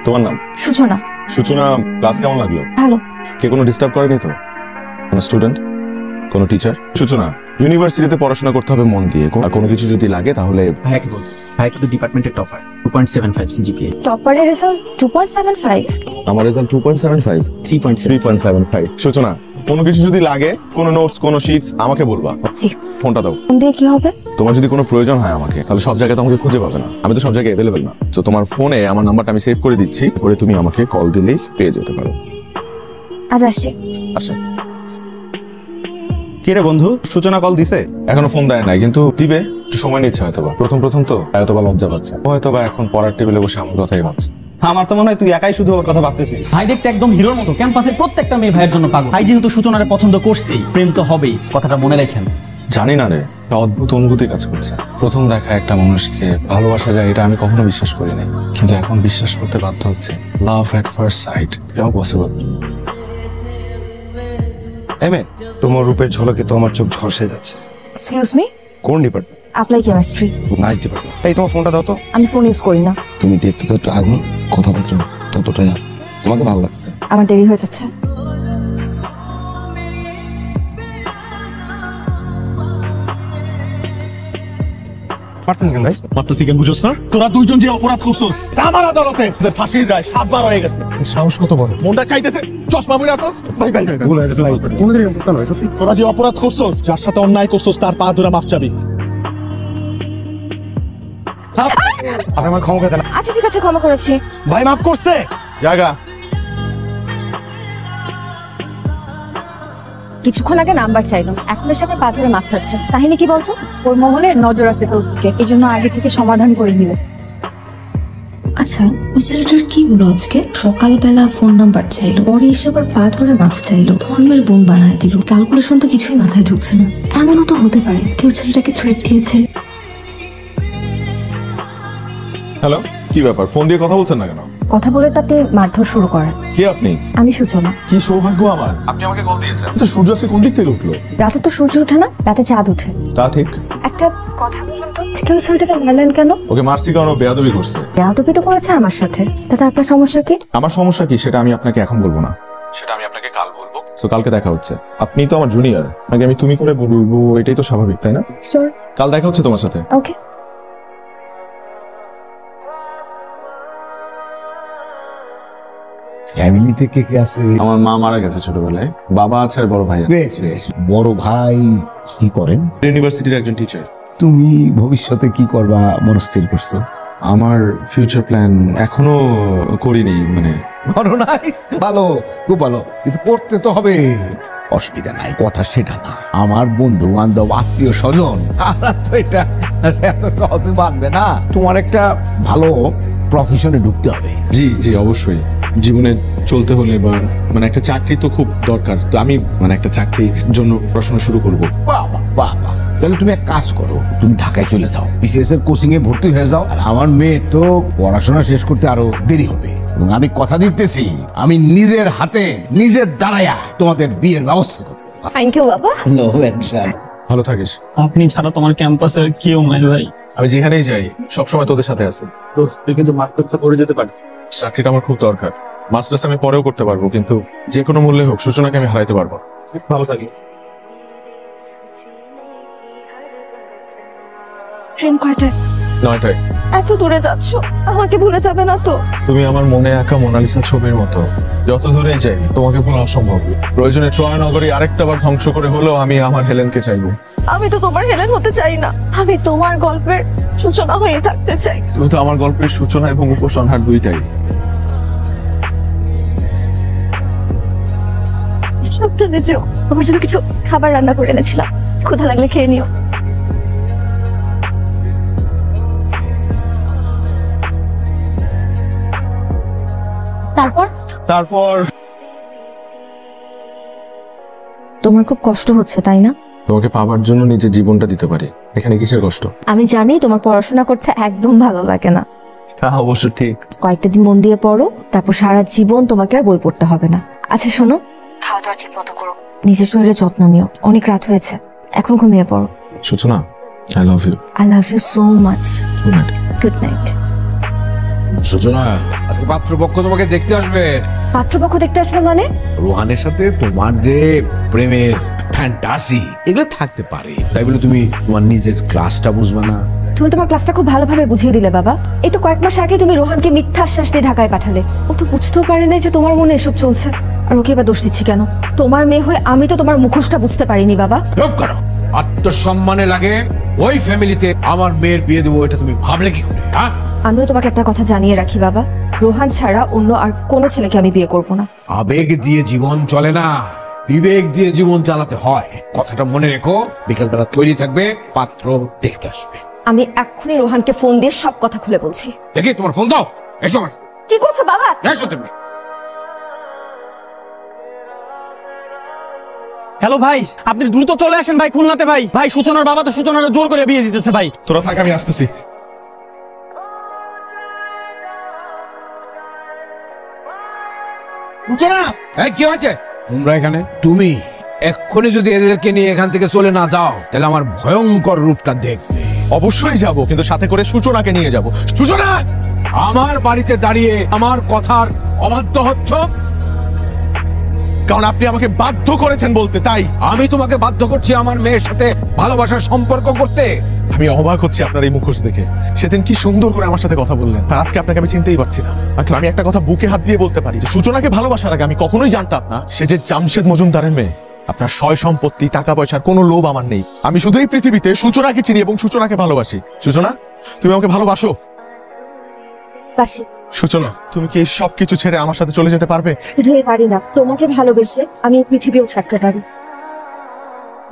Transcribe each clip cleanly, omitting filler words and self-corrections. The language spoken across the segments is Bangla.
তোমার নাম? সূচনা। সূচনা, ক্লাস কেমন লাগলো? ভালো। কে কোনো ডিস্টার্ব করেনি তো? কোনো স্টুডেন্ট, কোনো টিচার? সূচনা, ইউনিভার্সিটিতে পড়াশোনা করতে হবে মন দিয়ে, আর কোনো কিছু যদি লাগে তাহলে ভাইয়াকে বল। ভাইয়া কিন্তু ডিপার্টমেন্টের টপার, 2.75 সিজিপিএ। টপারের রেজাল্ট 2.75। আমার রেজাল্ট 2.75। 3.75। সূচনা, কোনো কিছু যদি লাগে, কোনো নোটস, কোনো শিটস, আমাকে বলবা। জি। ফোনটা দাও। ফোন দিয়ে কি হবে? তোমার যদি কোনো প্রয়োজন হয় আমাকে, তাহলে সব জায়গায় আমাকে খুঁজে পাবে না, আমি তো সব জায়গায় অ্যাভেলেবেল না। তো তোমার ফোনে আমার নাম্বারটা আমি সেভ করে দিচ্ছি, পরে তুমি আমাকে কল দিলেই পেয়ে যেতে পারো। আজ আসছি। আসে। কি রে বন্ধু, সূচনা কল দিছে? এখনো ফোন দেয় নাই, কিন্তু দিবে, একটু সময় নিচ্ছে হয়তোবা। প্রথম তো হয়তোবা লজ্জা পাচ্ছে, হয়তোবা এখন পড়ার টেবিলে বসে আমার কথাই ভাবছে। আমার তো মনে হয় তুই একাই শুধু ওর কথা ভাবতেছিস। ভাই দেখতে একদম হিরোর মতো, ক্যাম্পাসের প্রত্যেকটা মেয়ে ভাইয়ের জন্য পাগল। ভাই যেহেতু সূচনারে পছন্দ করছেই, প্রেম তো হবেই, কথাটা মনে রাখেন। জানি না রে, একটা অদ্ভুত অনুভূতি কাজ করছে। প্রথম দেখা একটা মানুষকে ভালোবাসা যায়, এটা আমি কখনো বিশ্বাস করি নাই, কিন্তু এখন বিশ্বাস করতে বাধ্য হচ্ছে। লাভ এট ফার্স্ট সাইট, এটাও পসিবল। এমএ, তোমার রূপের ঝলকে তো আমার চোখ ঝলসে যাচ্ছে। Excuse me. কোন department? Apply chemistry. Nice department. এই তোমার ফোনটা দাও তো। আমি ফোন ইউজ করি না। তুমি দেখতে তো একটু আগুন, কথাবার্তা ততটাই। তোমাকে ভালো লাগছে। আমার দেরি হয়ে যাচ্ছে। তোরা দুইজন যে অপরাধ করছস, আমার আদালতে তোদের ফাঁসির রায় 7 বার হয়ে গেছে। সাহস কত বড়, মনটা চাইতেছে চশমা পরে আসছস। ভাই ভুল হয়ে গেছে ভাই, কোনদিন এরকম করতে নয়। সত্যি তোরা যে অপরাধ করছস, যার সাথে অন্যায় করছস, তার পা ধরে মাফ চাবি। আপনি আমার ক্ষমা করে দেন। আচ্ছা ঠিক আছে, ক্ষমা করেছি। ভাই মাফ করছে। জায়গা। কিছুক্ষণ আগে নাম্বার চাইলাম, এখন এসে আবার পা ধরে মাছ চাচ্ছে। কাহিনী কি বলতো? ওর মহলের নজর আছে তোর দিকে, এই জন্য আগে থেকে সমাধান করে নিল। আচ্ছা, ওই ছেলেটার কি হলো আজকে? সকালবেলা ফোন নাম্বার চাইলো, পরে এসে আবার পা ধরে মাফ চাইলো, ধর্মের বোন বানায় দিল। ক্যালকুলেশন তো কিছুই মাথায় ঢুকছে না। এমনও তো হতে পারে কেউ ছেলেটাকে থ্রেট দিয়েছে। হ্যালো, কি ব্যাপার? ফোন দিয়ে কথা বলছেন না কেন? কথা বলে তাতে মারধর শুরু করেন। কে আপনি? আমি সূচনা। কি সৌভাগ্য আমার, আপনি আমাকে কল দিয়েছেন। তো সূর্য আজকে কোন দিক থেকে উঠলো? রাতে তো সূর্য ওঠে না, রাতে চাঁদ ওঠে। তা ঠিক। একটা কথা বলুন তো, কেউ ছেলেটাকে মারলেন কেন? ওকে মারছি কারণ ও বেয়াদবি করছে। বেয়াদবি তো করেছে আমার সাথে, তাতে আপনার সমস্যা কি? আমার সমস্যা কি সেটা আমি আপনাকে এখন বলবো না, সেটা আমি আপনাকে কাল বলবো। তো কালকে দেখা হচ্ছে। আপনি তো আমার জুনিয়র, আগে আমি তুমি করে বলবো, এটাই তো স্বাভাবিক, তাই না? শিওর। কাল দেখা হচ্ছে তোমার সাথে। ওকে। ফ্যামিলিতে কে কে আছে? আমার মা মারা গেছে ছোটবেলায়, বাবা আছে আর বড় ভাই। বেশ বেশ। বড় ভাই কি করেন? ইউনিভার্সিটির একজন টিচার। তুমি ভবিষ্যতে কি করবা মনস্থির করছো? আমার ফিউচার প্ল্যান এখনো করিনি, মানে করো নাই? ভালো, খুব ভালো, কিন্তু করতে তো হবে। অসুবিধা নাই, কথা সেটা না। আমার বন্ধু বান্ধব, আত্মীয় স্বজন, তারা তো এটা এত সহজে মানবে না। তোমার একটা ভালো প্রফেশনে ঢুকতে হবে। জি জি অবশ্যই, জীবনে চলতে হলে বা মানে একটা চাকরি তো খুব দরকার। তো আমি মানে একটা চাকরির জন্য পড়াশোনা শুরু করবো। বাবা বাবা, তাহলে তুমি এক কাজ করো, তুমি ঢাকায় চলে যাও, বিসিএস এর কোচিং এ ভর্তি হয়ে যাও। আর আমার মেয়ে তো পড়াশোনা শেষ করতে আরো দেরি হবে, এবং আমি কথা দিতেছি আমি নিজের হাতে নিজের দাঁড়ায়া তোমাদের বিয়ের ব্যবস্থা করবো। থ্যাংক ইউ বাবা। ভালো থাকিস। আপনি ছাড়া তোমার ক্যাম্পাসের কেউ নাই ভাই। আমি যেখানেই যাই সবসময় তোদের সাথে আছি। তুই কিন্তু মাস্টারটা করে যেতে পারিস। চাকরিটা আমার খুব দরকার। মাস্টার্স আমি পরেও করতে পারবো, কিন্তু যে কোনো মূল্যে হোক সূচনাকে আমি হারাইতে পারবো। ভালো থাকিস। ট্রেন কয়টায়? 9টায়। এত দূরে যাচ্ছ, আমাকে ভুলে যাবে না তো? তুমি আমার মনে আঁকা মোনালিসা ছবির মতো, যত দূরে যাই তোমাকে ভোলা অসম্ভব। প্রয়োজনে ট্রয় নগরী আরেকটা বার ধ্বংস করে হলেও আমি আমার হেলেনকে চাইবো। আমি তো তোমার হেলেন হতে চাই না, আমি তোমার গল্পের সূচনা হয়ে থাকতে চাই। তুমি তো আমার গল্পের সূচনা এবং উপসংহার দুইটাই। সাবধানে যেও, আমার জন্য কিছু খাবার রান্না করে এনেছিলাম, ক্ষুধা লাগলে খেয়ে নিও। তারপর তোমার খুব কষ্ট হচ্ছে তাই না? তোমাকে পাওয়ার জন্য নিজের জীবনটা দিতে পারি, এখানে কিসের কষ্ট? আমি জানি তোমার পড়াশোনা করতে একদম ভালো লাগে না। তা অবশ্য ঠিক। কয়েকটা দিন মন দিয়ে পড়ো, তারপর সারা জীবন তোমাকে আর বই পড়তে হবে না। আচ্ছা শোনো, খাওয়া দাওয়া ঠিক মতো করো, নিজের শরীরে যত্ন নিও। অনেক রাত হয়েছে, এখন ঘুমিয়ে পড়ো। Suchana, I love you. I love you so much. Good night. Good night. Suchana, আজকে পাত্রপক্ষ তোমাকে দেখতে আসবে। পাত্রপক্ষ দেখতে আসবে মানে? রোহানের সাথে তোমার যে প্রেমের ফ্যান্টাসি এগুলো থাকতে পারে, তাই বলে তুমি তোমার নিজের ক্লাসটা বুঝবে না? তুমি তোমার ক্লাসটা খুব ভালোভাবে বুঝিয়ে দিলে বাবা। এই তো কয়েক মাস আগে তুমি রোহানকে মিথ্যা আশ্বাস দিয়ে ঢাকায় পাঠালে। ও তো বুঝতেও পারে না যে তোমার মনে এসব চলছে। আর ওকে এবার দোষ দিচ্ছি কেন? তোমার মেয়ে হয়ে আমি তো তোমার মুখোশটা বুঝতে পারিনি বাবা। চুপ করো। আত্মসম্মানে লাগে ওই ফ্যামিলিতে আমার মেয়ের বিয়ে দেবো, এটা তুমি ভাবলে কি করে? হ্যাঁ, আমিও তোমাকে একটা কথা জানিয়ে রাখি বাবা, রোহান ছাড়া অন্য আর কোনো ছেলেকে আমি বিয়ে করব না। আবেগ দিয়ে জীবন চলে না, বিবেক দিয়ে জীবন চালাতে হয়। কথাটা মনে রেখো। বিকেলবেলা তৈরি থাকবে, পাত্র দেখতে আসবে। আমি এক্ষুনি রোহানকে ফোন দিয়ে সব কথা খুলে বলছি। দেখি তোমার ফোন দাও। এসো কি করছো বাবা? এসো তুমি। হ্যালো ভাই, আপনি দ্রুত চলে আসেন ভাই খুলনাতে। ভাই ভাই সূচনার বাবা তো সূচনার জোর করে বিয়ে দিতেছে ভাই। তোরা থাক, আমি আসতেছি। এই, কি হয়েছে? তোমরা এখানে? তুমি এক্ষুনি যদি এদেরকে নিয়ে এখান থেকে চলে না যাও, তাহলে আমার ভয়ঙ্কর রূপটা দেখবে। অবশ্যই যাব, কিন্তু সাথে করে সূচনাকে নিয়ে যাব। সূচনা, আমার বাড়িতে দাঁড়িয়ে আমার কথার অবাধ্য হচ্ছ। কারণ আপনি আমাকে বাধ্য করেছেন বলতে, তাই আমি তোমাকে বাধ্য করছি আমার মেয়ের সাথে ভালোবাসার সম্পর্ক করতে। আমি অবাক হচ্ছি আপনার এই মুখোশ দেখে। সেদিন কি সুন্দর করে আমার সাথে কথা বললেন, আর আজকে আপনাকে আমি চিনতেই পারছি না। আঙ্কেল, আমি একটা কথা বুকে হাত দিয়ে বলতে পারি যে সূচনাকে ভালোবাসার আগে আমি কখনোই জানতাম না সে যে জামশেদ মজুমদারের মেয়ে। আপনার সয় সম্পত্তি, টাকা পয়সার কোনো লোভ আমার নেই। আমি শুধু এই পৃথিবীতে সূচনাকে চিনি এবং সূচনাকে ভালোবাসি। সূচনা, তুমি আমাকে ভালোবাসো? বাসি। সূচনা, তুমি কি এই সবকিছু ছেড়ে আমার সাথে চলে যেতে পারবে? শুধু পারি না, তোমাকে ভালোবেসে আমি এই পৃথিবীও ছাড়তে পারি।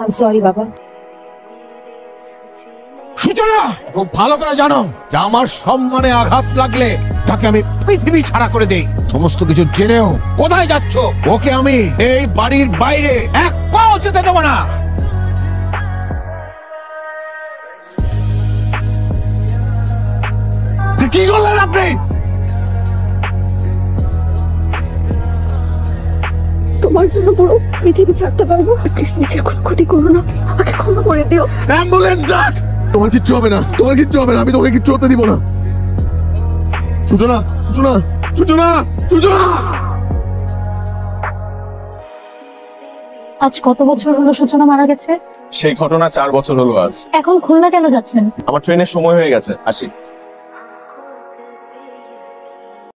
আই সরি বাবা। সূচনা, খুব ভালো করে জানো যে আমার সম্মানে আঘাত লাগলে তাকে আমি পৃথিবী ছাড়া করে দেই। সমস্ত কিছু জেনেও কোথায় যাচ্ছ? ওকে আমি এই বাড়ির বাইরে এক পাও যেতে দেবো না। কি করলেন আপনি? তোমার জন্য পুরো পৃথিবী ছাড়তে পারবো। প্লিজ নিজের কোনো ক্ষতি করো না, আমাকে ক্ষমা করে দিও। অ্যাম্বুলেন্স ডাক। তোমার কিচ্ছু হবে না, তোমার কিচ্ছু হবে না, আমি তোমাকে কিচ্ছু হতে দিব না। সূচনা, সূচনা, সূচনা, সূচনা। আজ কত বছর হলো সূচনা মারা গেছে? সেই ঘটনা 4 বছর হলো আজ। এখন খুলনা কেন যাচ্ছেন? আমার ট্রেনের সময় হয়ে গেছে, আসি।